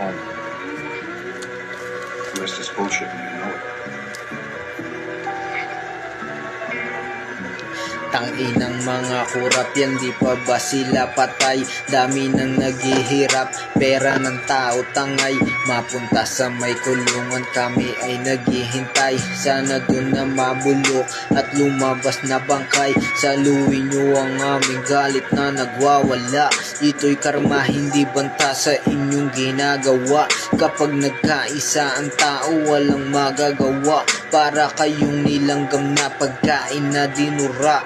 home. The rest is bullshit and you know it. Tanginang mga kurap yan, di pa ba sila patay? Dami nang naghihirap, pera ng tao tangay. Mapunta sa may kulungan, kami ay naghihintay. Sana dun na mabulok at lumabas na bangkay. Saluin nyo ang aming galit na nagwawala. Ito'y karma, hindi banta sa inyong ginagawa. Kapag nagkaisa ang tao, walang magagawa. Para kayong nilanggam na pagkain na dinura.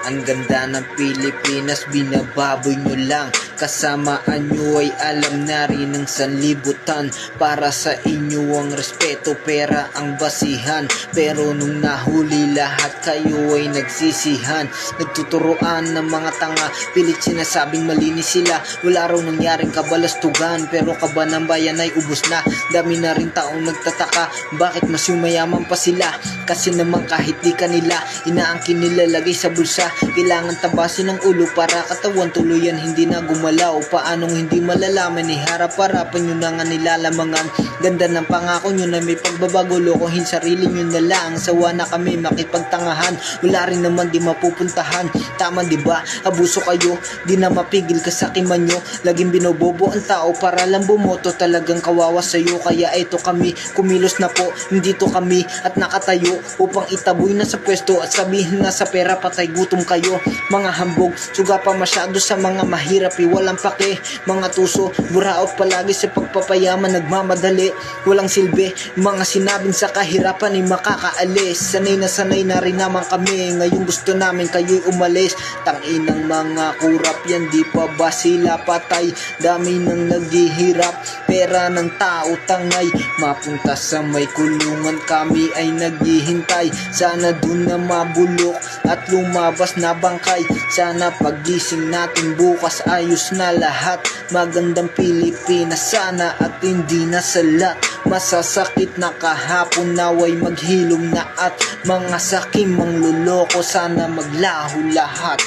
Ang ganda ng Pilipinas, binababoy nyo lang. Kasamaan nyo ay alam na rin ng sanlibutan. Para sa inyo ang respeto, pera ang basihan. Pero nung nahuli lahat, kayo ay nagsisihan. Nagtuturoan ng mga tanga, pilit sinasabing malinis sila. Wala raw nangyaring kabalastugan, pero kaba ng bayan ay ubos na. Dami na rin taong nagtataka, bakit mas yumayaman pa sila? Kasi naman kahit di kanila, inaangkin nila lagay sa bulsa. Kailangan tabasin ng ulo para katawan tuluyan hindi na gumalaw. Paanong hindi malalaman, iharap-harapan nyo na nga nilalamangan. Ganda ng pangako nyo na may pagbabago, lokohin sarili nyo na lang. Sawa na kami makipagtangahan, wala rin naman di mapupuntahan. Tama diba? Abuso kayo, di na mapigil kasakiman nyo. Laging binobobo ang tao para lang bumoto. Talagang kawawa sa'yo, kaya ito kami. Kumilos na po, hindi to kami at nakatayo upang itaboy na sa pwesto at sabihin na sa pera patay gutom kayo. Mga hambog, suga pa masyado sa mga mahirap, walang pake. Mga tuso, buraot palagi sa pagpapayaman, nagmamadali, walang silbi. Mga sinabing sa kahirapan ay makakaalis. Sanay na rin naman kami, ngayon gusto namin kayo'y umalis. Tanginang mga kurap yan, di pa ba sila patay? Dami nang naghihirap, pera ng tao tangay. Mapunta sa may kulungan, kami ay naghihintay. Sana dun na mabulok at lumabas na bangkay. Sana paggising natin bukas ayos na lahat. Magandang Pilipinas sana at hindi na salat. Masasakit na kahapon, naway maghilom na at mga sakim mangluloko, sana maglaho lahat.